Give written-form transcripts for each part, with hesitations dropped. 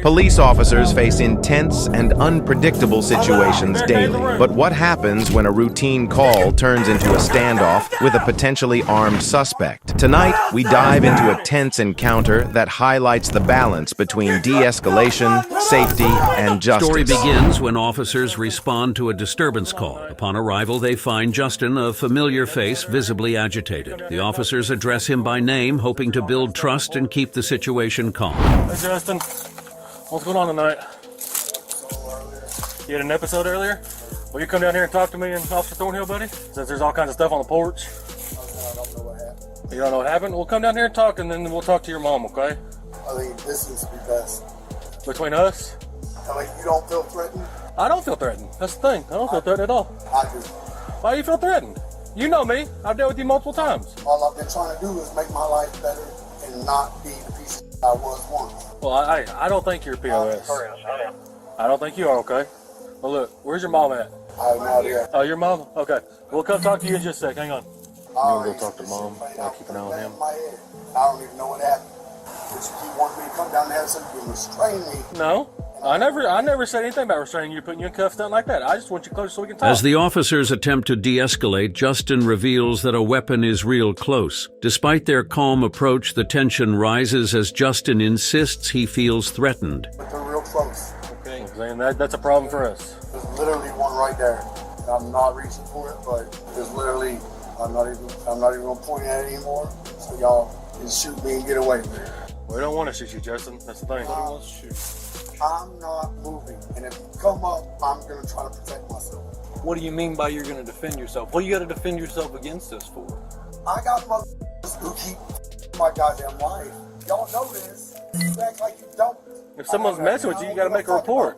Police officers face intense and unpredictable situations daily. But what happens when a routine call turns into a standoff with a potentially armed suspect? Tonight, we dive into a tense encounter that highlights the balance between de-escalation, safety, and justice. The story begins when officers respond to a disturbance call. Upon arrival, they find Justin, a familiar face, visibly agitated. The officers address him by name, hoping to build trust and keep the situation calm. Hey, Justin. What's going on tonight? You had an episode earlier? Will you come down here and talk to me and Officer Thornhill, buddy? Since there's all kinds of stuff on the porch. I don't know what happened. You don't know what happened? We'll come down here and talk, and then we'll talk to your mom, okay? I think distance would be best. Between us? Like, you don't feel threatened? I don't feel threatened. That's the thing. I don't feel threatened at all. I do. Why do you feel threatened? You know me. I've dealt with you multiple times. All I've been trying to do is make my life better and not be the piece of I was once. Well, I don't think you're POS. I don't think you are, okay? Well, look, where's your mom at? I have no idea. Oh, your mom? Okay. We'll come talk to you in just a sec. Hang on. I Go talk to mom. I'll keep an eye on him. I don't even know what happened. But you keep wanting me to come down there so you can restrain me. No. I never said anything about restraining you, putting you in cuffs, nothing like that. I just want you close so we can talk. As the officers attempt to de-escalate, Justin reveals that a weapon is real close. Despite their calm approach, the tension rises as Justin insists he feels threatened. But they're real close. Okay. I'm saying that's a problem for us. There's literally one right there. I'm not reaching for it, but there's literally, I'm not even gonna point at it anymore. So y'all can shoot me and get away with it. We don't want to shoot you, Justin. That's the thing. I'm not moving, and if you come up, I'm gonna try to protect myself. What do you mean by you're gonna defend yourself? What do you gotta defend yourself against us for? I got motherfuckers who keep my goddamn life. Y'all know this. You act like you don't. If someone's messing with you, you gotta make a report.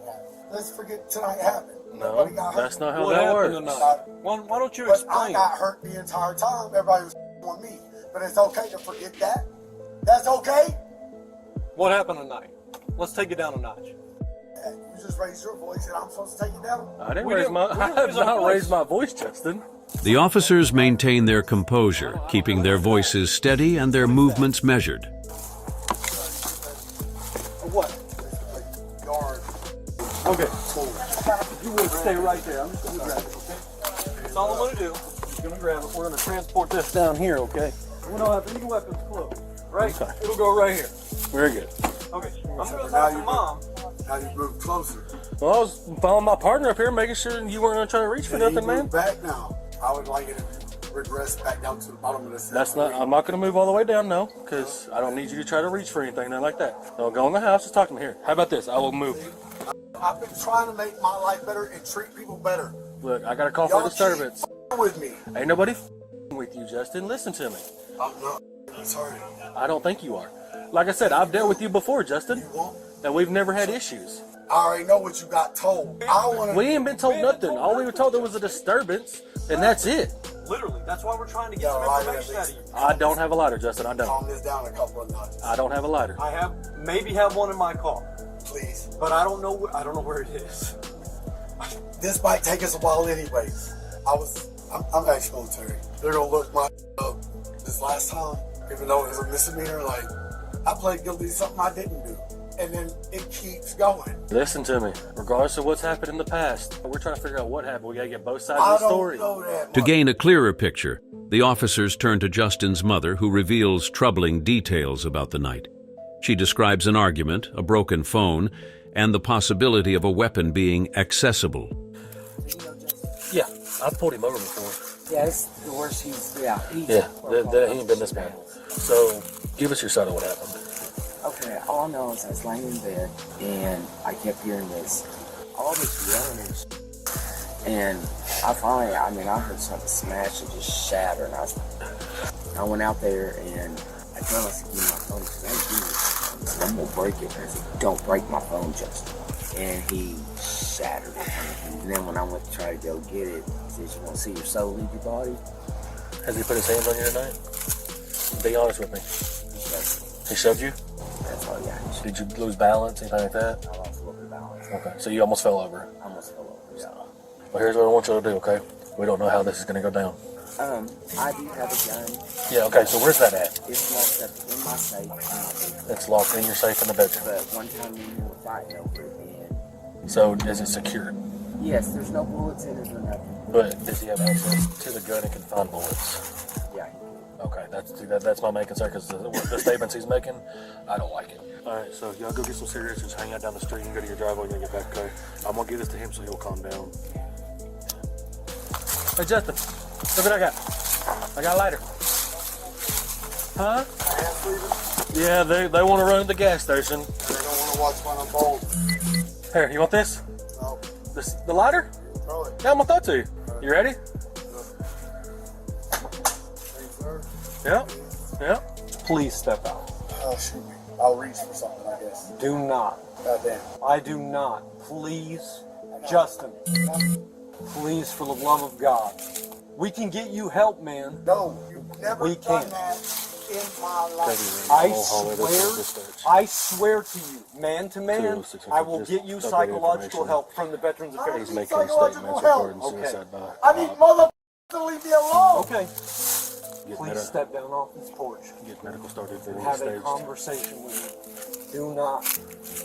Let's forget tonight happened. No, that's not how What that happened works. tonight? Why don't you But I explain? got hurt the entire time. Everybody was on me. But it's okay to forget that. That's okay. What happened tonight? Let's take it down a notch. You just raised your voice and I'm supposed to take it down? I have not raised my voice, Justin. The officers maintain their composure, keeping their voices steady and their movements measured. What? Yard. Okay. Cool. You would stay right there. I'm just gonna grab it, okay? That's all I'm gonna do. I'm just gonna grab it. We're gonna transport this down here, okay? We don't have any weapons close, right? Okay. It'll go right here. Very good. Okay. I'm gonna Now talk to you mom. Now you move closer. Well, I was following my partner up here, making sure you weren't gonna try to reach for And nothing, you man. move back now. I would like it if you regress back down to the bottom of the cell. That's not. I'm not gonna move all the way down, no, because I don't need you to try to reach for anything, nothing like that. So go in the house. Just talk to me here. How about this? I will move. I've been trying to make my life better and treat people better. Look, I got a call for Y'all disturbance. keep with me. Ain't nobody with you, Justin. Listen to me. I'm not. Sorry. I don't think you are. Like I said, I've dealt with you before, Justin, You won't. and we've never had issues. I already know what you got told. I want to. We ain't been told nothing. All we were told there was a disturbance, and that's it. Literally. That's why we're trying to get some right, information out of you. I don't have a lighter, Justin. I don't. Calm this down a couple of notches. I don't have a lighter. I maybe have one in my car, Please. but I don't know where it is. This might take us a while anyways. I'm ex-military. They're gonna look my up this last time, even though it was a misdemeanor, like, I played guilty to something I didn't do. And then it keeps going. Listen to me. Regardless of what's happened in the past, we're trying to figure out what happened. We gotta get both sides I of the don't story. know that To much. gain a clearer picture, the officers turn to Justin's mother, who reveals troubling details about the night. She describes an argument, a broken phone, and the possibility of a weapon being accessible. Yeah, I've pulled him over before. Yeah, it's the worst he's, Yeah, he ain't been this bad. So, give us your side of what happened. Okay, all I know is I was laying in bed and I kept hearing all this yelling and shit. And I heard something smash and just shatter. And I went out there and I told him, I said, give me my phone. He said, I said, I'm gonna break it. I said, don't break my phone, Justin. And he shattered it. And then when I went to try to go get it, he said, you wanna see your soul leave your body? Has he put his hands on you tonight? Be honest with me. He shoved you? That's all, yeah. Did you lose balance, anything like that? I lost a little bit of balance. Okay, so you almost fell over. I almost fell over, so. Well, here's what I want you to do, okay? We don't know how this is going to go down. I do have a gun. Yeah, okay, so where's that at? It's locked up in my safe. In my bedroom. It's locked in your safe in the bedroom. But one time me and you were fighting over it, and So is it secured? yes, there's no bullets in it or nothing. But does he have access to the gun and can find bullets? Yeah. Okay, that's my main concern because the statements he's making, I don't like it. All right, so y'all go get some cigarettes and just hang out down the street and go to your driveway and then get back, okay? I'm gonna give this to him so he'll calm down. Hey Justin, look what I got. I got a lighter. Huh? Yeah, they want to run at the gas station. And they don't want to watch when I'm bold. Here, you want this? No. The lighter? Throw it. Yeah, I'm gonna throw it to you. You ready? Thanks, sir. Yep. Yep. Please step out. Oh, shoot. I'll reach for something, I guess. Do not. Goddamn. I do not. Please, Justin. Please, for the love of God. We can get you help, man. No, you've never We done can't. that in my life. I swear to you, man to man, I will get you psychological help from the Veterans I don't Affairs. need psychological help. Okay. I need mother to leave me alone. Okay. Please step down off this porch Get medical started for and the have a stage. conversation with me. Do not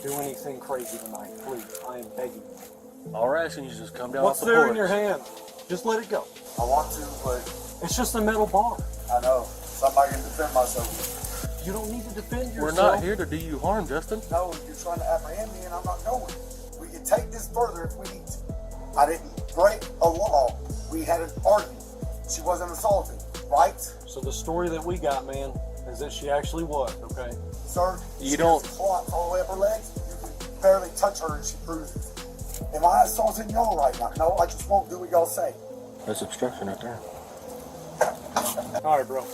do anything crazy tonight, please. I am begging you. All right, so you just come down What's off the there porch. in your hand? Just let it go. I want to, but It's just a metal bar. I know. Somebody can defend myself. You don't need to defend yourself. We're not here to do you harm, Justin. No, you're trying to apprehend me and I'm not going. We can take this further if we need to. I didn't break a law. We had an argument. She wasn't assaulted, right? So the story that we got, man, is that she actually was, okay? Sir, You she don't- has clots all the way up her legs. You can barely touch her and she bruises. Am I assaulting y'all right now? No, I just won't do what y'all say. That's obstruction right there. All right, bro.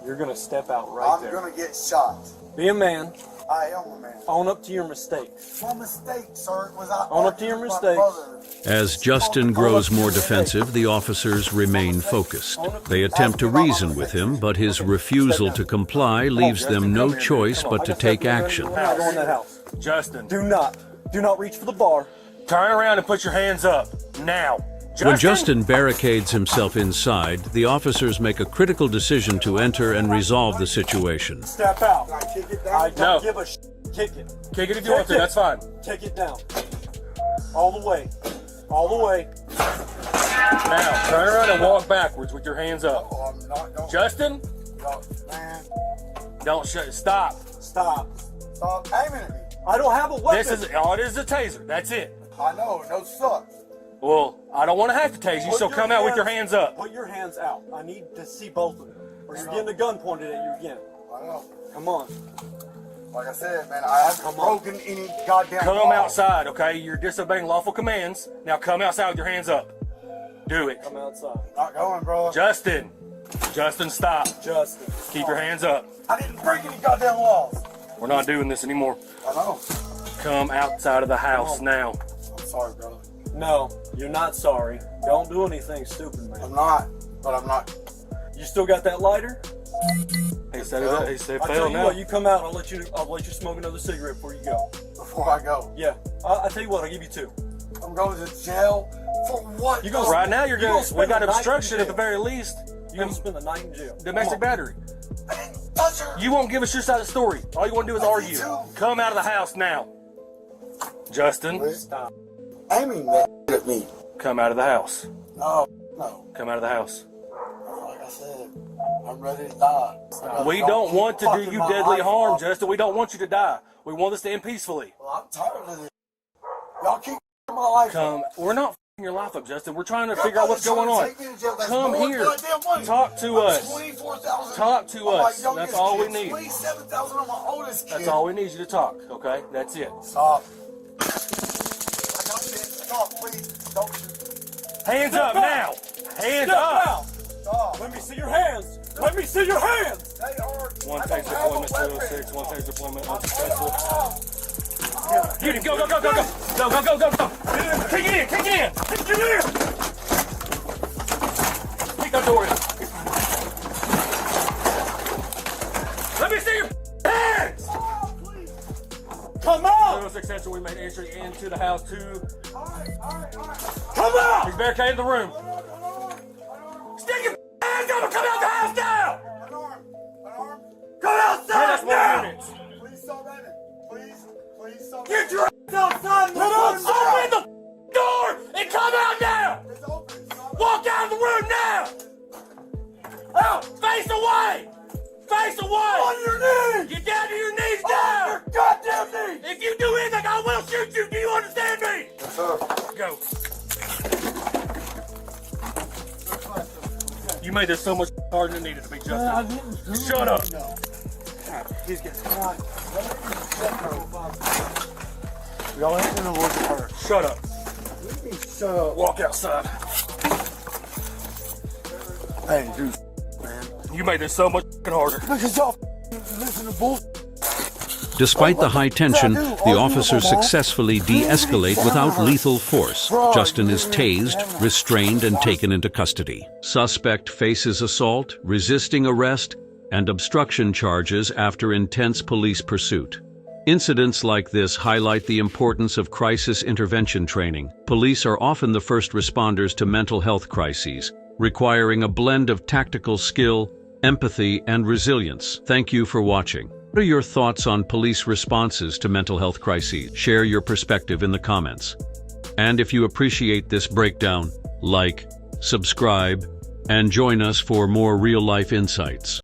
You're going to step out right I'm there. gonna get shot. Be a man. I am a man. Own up to your mistake. My mistake, sir, was I Own up to your argued with my mistakes. brother. As Justin grows more defensive, the officers remain focused. They attempt to reason with him, but his refusal to comply leaves them no choice but to take action. We're not going in that house. Justin, Do not reach for the bar. turn around and put your hands up now. When Justin barricades himself inside, the officers make a critical decision to enter and resolve the situation. Step out. Can I kick it I down? don't No. give a Kick it. kick it if you want to. Kick it. That's fine. Kick it down. All the way. All the way. Now turn around and walk backwards with your hands up. Oh, I'm not going. Justin, Man, don't shut. Stop. Stop. stop aiming at me. I don't have a weapon. This is all it is. A taser. That's it. I know, no sucks. Well, I don't want to have to tase you, Put so your come out with your hands up. Put your hands out. I need to see both of them. Or you're getting a gun pointed at you again. I know. Come on. Like I said, man, I haven't Come on. broken any goddamn Come law. outside, okay? You're disobeying lawful commands. Now come outside with your hands up. Do it. Come outside. Not going, bro. Justin, stop. Justin. Keep your hands up. I didn't break any goddamn laws. We're not doing this anymore. I know. Come outside of the house now. I'm sorry, brother. No, you're not sorry. Don't do anything stupid, man. I'm not. But I'm not. You still got that lighter? He said it. He said I'll tell fail you now. what, you come out, I'll let you smoke another cigarette before you go. Before I go. Yeah. I'll tell you what, I'll give you 2. I'm going to jail for what? You gonna Right now you're You going. gonna We spend got the night in obstruction at the jail. very least. You're gonna spend the night in jail. Domestic Come on. battery. I didn't touch her. You won't give us your side of the story. All you want to do is I did argue. too. Come out of the house now. Justin, Stop. Aiming that at me. come out of the house. No, no. Come out of the house. Like I said, I'm ready to die. We don't want to do Fucking you my deadly life harm, off. Justin. We don't want you to die. We want this to end peacefully. Well, I'm tired of this. Y'all keep my life. Come. We're not f***ing your life up, Justin. We're trying to figure out what's going on. Come here. Talk to us. Talk to us. That's all we need. $27,000 on my oldest kid. That's all we need you to talk, okay? That's it. Stop. I got this. Stop, please. Don't shoot. Hands up now. Hands Step up. out. Stop. Let me see your hands. Let me see your hands. They are. One I taser don't have a deployment, weapon. 206. One taser deployment, I'm unsuccessful. Get him. Go, go, go, go, go. Go, go, go, go, go. Kick it in. Kick it in. Kick it in. Kick that door in. Let me see your hands. Come on. 206 Central, we made entry into the house to... Come on. He's barricaded the room. Stick your hands driver, come out the house now! Unarmed. Unarmed. Come outside now! Please stop running. Please stop Get running. your ass outside and open the door and come out now! It's open. Stop Walk out of the room now! Out! Face away! Face away! On your knees! Get down to your knees now! On your goddamn knees! If you do anything, I will shoot you! Do you understand me? Yes, sir. Go. You made this so much harder than it needed to be, Justin. Shut up! He's getting shot. Y'all ain't gonna look at her. Shut up. Shut up. Walk outside. Hey, dude, man. You made this so much harder. Because y'all listen to bull. Despite the high tension, the officers successfully de-escalate without lethal force. Justin is tased, restrained, and taken into custody. Suspect faces assault, resisting arrest, and obstruction charges after intense police pursuit. Incidents like this highlight the importance of crisis intervention training. Police are often the first responders to mental health crises, requiring a blend of tactical skill, empathy, and resilience. Thank you for watching. What are your thoughts on police responses to mental health crises? Share your perspective in the comments. And if you appreciate this breakdown, like, subscribe, and join us for more real-life insights.